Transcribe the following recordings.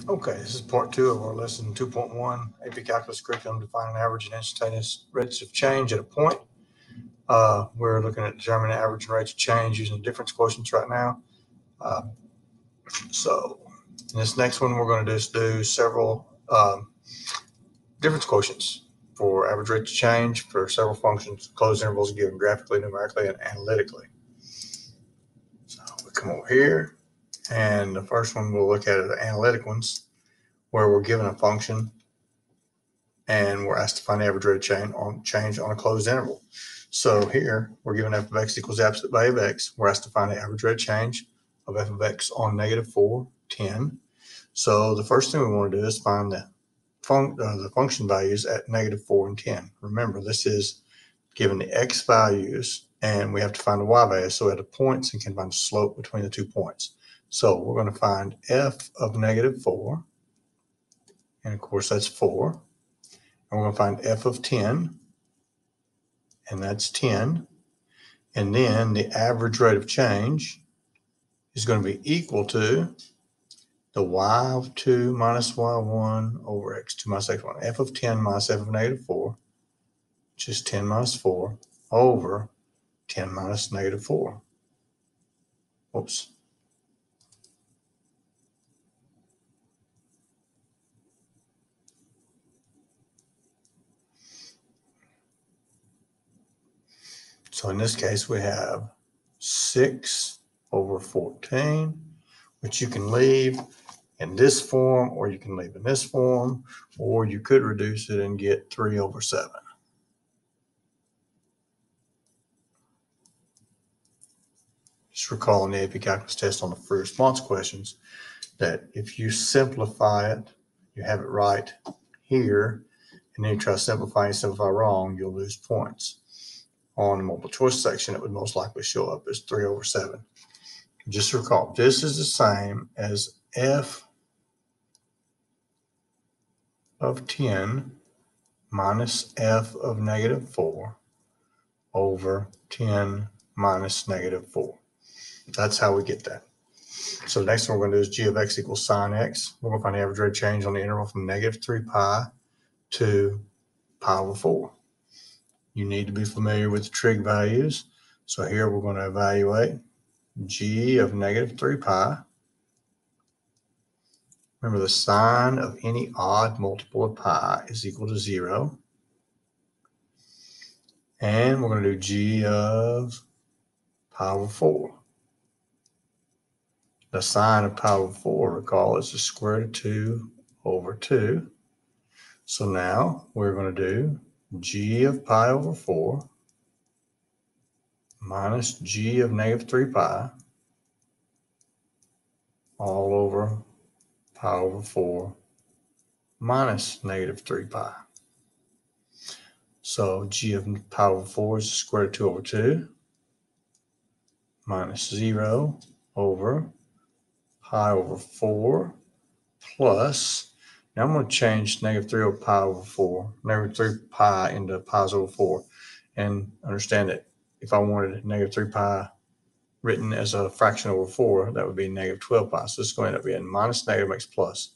Okay, this is part 2 of our lesson 2.1 AP Calculus curriculum, defining average and instantaneous rates of change at a point. We're looking at determining average and rates of change using difference quotients right now. So in this next one, we're going to just do several difference quotients for average rates of change for several functions, closed intervals given graphically, numerically, and analytically. So we come over here, and the first one we'll look at are the analytic ones, where we're given a function and we're asked to find the average rate of change on a closed interval. So here we're given f of x equals the absolute value of x. We're asked to find the average rate of change of f of x on -4, 10. So the first thing we want to do is find the function values at -4 and 10. Remember, this is given the x values, and we have to find the y values. So we have the points and can find the slope between the 2 points. So we're going to find f of -4, and of course that's 4. And we're going to find f of 10, and that's 10. And then the average rate of change is going to be equal to the y of 2 minus y1 over x2 minus x1. F of 10 minus f of -4, which is 10 minus 4, over 10 minus -4. Oops. So in this case, we have 6 over 14, which you can leave in this form, or you can leave in this form, or you could reduce it and get 3 over 7. Just recall in the AP Calculus test on the free response questions that if you simplify it, you have it right here, and then you try to simplify and simplify wrong, you'll lose points. On the multiple choice section, it would most likely show up as 3 over 7. Just recall, this is the same as f of 10 minus f of -4 over 10 minus -4. That's how we get that. So the next one we're going to do is g of x equals sine x. We're going to find the average rate of change on the interval from -3 pi to pi over 4. You need to be familiar with the trig values. So here we're going to evaluate g of -3 pi. Remember, the sign of any odd multiple of pi is equal to 0. And we're going to do g of pi over 4. The sign of pi over 4, recall, is the square root of 2 over 2. So now we're going to do g of pi over 4 minus g of -3 pi all over pi over 4 minus -3 pi. So g of pi over 4 is the square root of 2 over 2 minus 0 over pi over 4 plus, now I'm going to change -3 over pi over 4, -3 pi into pi over 4, and understand that if I wanted -3 pi written as a fraction over 4, that would be -12 pi. So this is going to end up being minus negative makes plus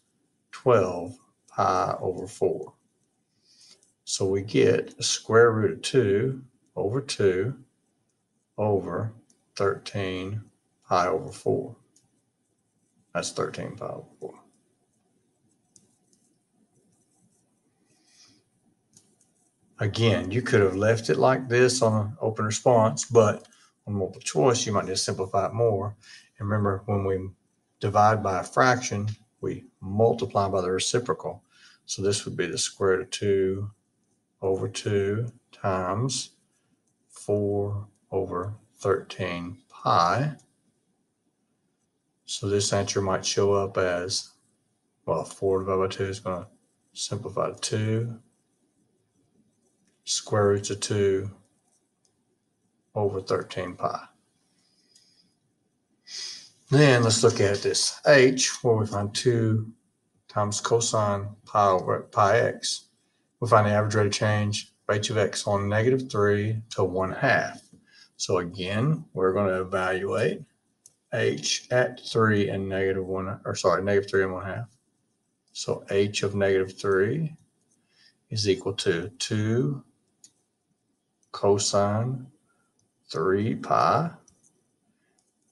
12 pi over 4. So we get the square root of 2 over 2 over 13 pi over 4. That's 13 pi over 4. Again, you could have left it like this on an open response, but on multiple choice, you might just simplify it more. And remember, when we divide by a fraction, we multiply by the reciprocal. So this would be the square root of 2 over 2 times 4 over 13 pi. So this answer might show up as, well, 4 divided by 2 is going to simplify to 2 square roots of 2 over 13 pi. Then let's look at this h, where we find 2 times cosine pi over pi x. We find the average rate of change of h of x on -3 to 1/2. So again, we're going to evaluate h at 3 and -3 and 1/2. So h of -3 is equal to 2 cosine 3 pi.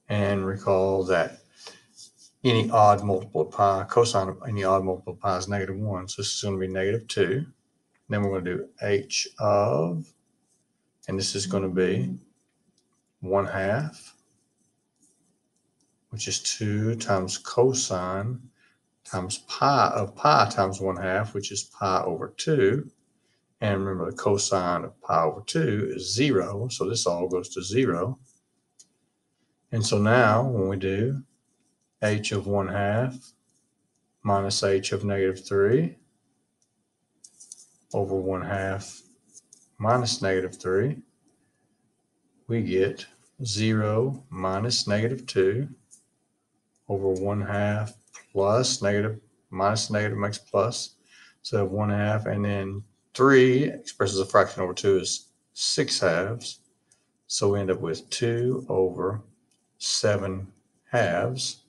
And recall that any odd multiple of pi, cosine of any odd multiple of pi is -1. So this is going to be -2. Then we're going to do h of, and this is going to be 1/2, which is 2 times cosine times pi of pi times 1/2, which is pi over 2. And remember, the cosine of pi over 2 is 0, so this all goes to 0. And so now when we do h of 1/2 minus h of -3 over 1/2 minus -3, we get 0 minus -2 over 1/2 plus negative, minus negative makes plus. So 1/2, and then 3 expresses a fraction over 2 is 6/2. So we end up with 2 over 7/2.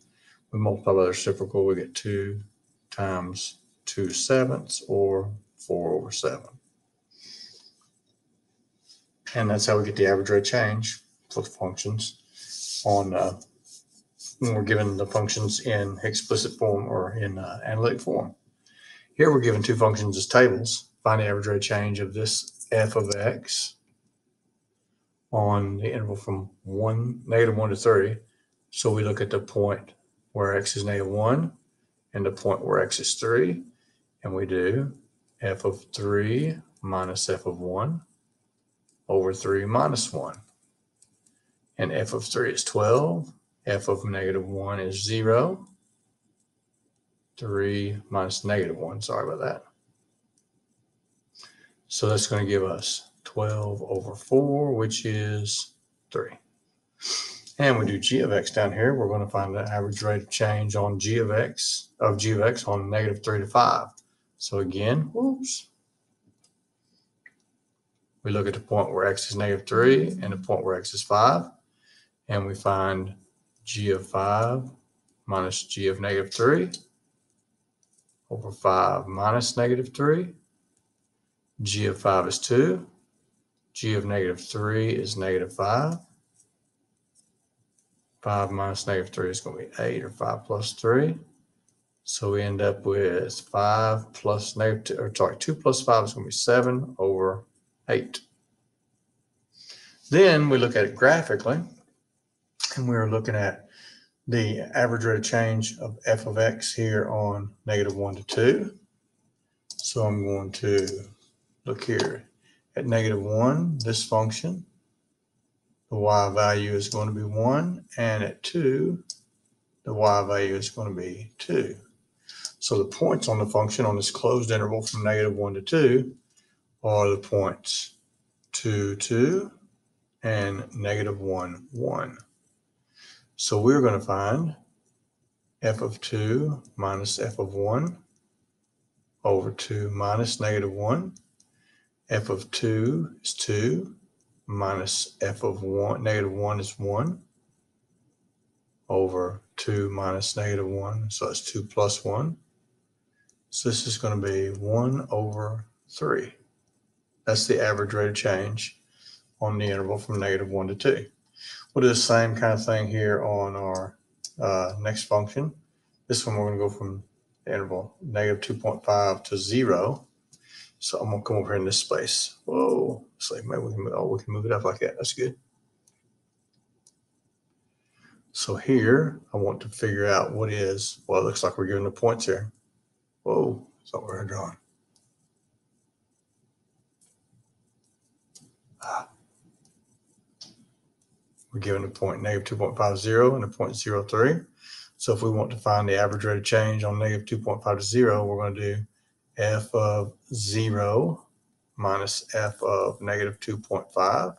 We multiply by the reciprocal, we get 2 times 2/7 or 4 over 7. And that's how we get the average rate of change for the functions on when we're given the functions in explicit form or in analytic form. Here we're given two functions as tables. Find the average rate of change of this f of x on the interval from -1 to 3. So we look at the point where x is -1 and the point where x is 3, and we do f of 3 minus f of 1 over 3 minus 1. And f of 3 is 12, f of -1 is 0, 3 minus -1, sorry about that. So that's going to give us 12 over 4, which is 3. And we do g of x down here. We're going to find the average rate of change on g of x on -3 to 5. So again, we look at the point where x is -3 and the point where x is 5, and we find g of 5 minus g of -3 over 5 minus -3. G of 5 is 2. G of -3 is -5. 5 minus -3 is going to be 8, or 5 plus 3. So we end up with 5 plus -2, or sorry, 2 plus 5 is going to be 7 over 8. Then we look at it graphically, and we're looking at the average rate of change of f of x here on -1 to 2. So I'm going to look here at -1, this function, the y value is going to be 1, and at 2, the y value is going to be 2. So the points on the function on this closed interval from -1 to 2 are the points 2, 2, and -1, 1. So we're going to find f of 2 minus f of 1 over 2 minus -1. F of 2 is 2 minus f of 1, -1 is 1 over 2 minus -1. So it's 2 plus 1. So this is going to be 1 over 3. That's the average rate of change on the interval from -1 to 2. We'll do the same kind of thing here on our next function. This one we're going to go from the interval -2.5 to 0. So I'm going to come over here in this space. Whoa, it's like maybe we can move it up like that. That's good. So here I want to figure out what is, well, it looks like we're given the points here. Whoa, that's not where I'm drawing. We're given the point -2.50 and the point 0.03. So if we want to find the average rate of change on -2.5 to 0, we're going to do f of 0 minus f of -2.5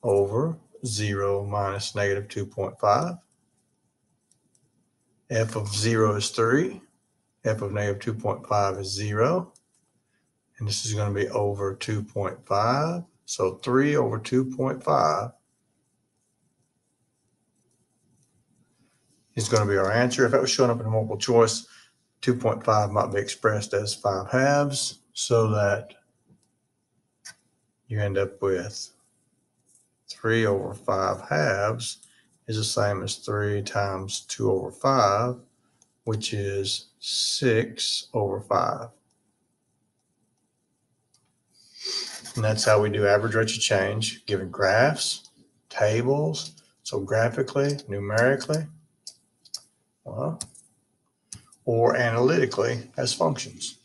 over 0 minus -2.5. F of 0 is 3. F of -2.5 is 0. And this is going to be over 2.5. So 3 over 2.5 is going to be our answer. If that was showing up in a multiple choice, 2.5 might be expressed as 5 halves, so that you end up with 3 over 5 halves is the same as 3 times 2 over 5, which is 6 over 5. And that's how we do average rates of change, given graphs, tables, so graphically, numerically, well, or analytically as functions.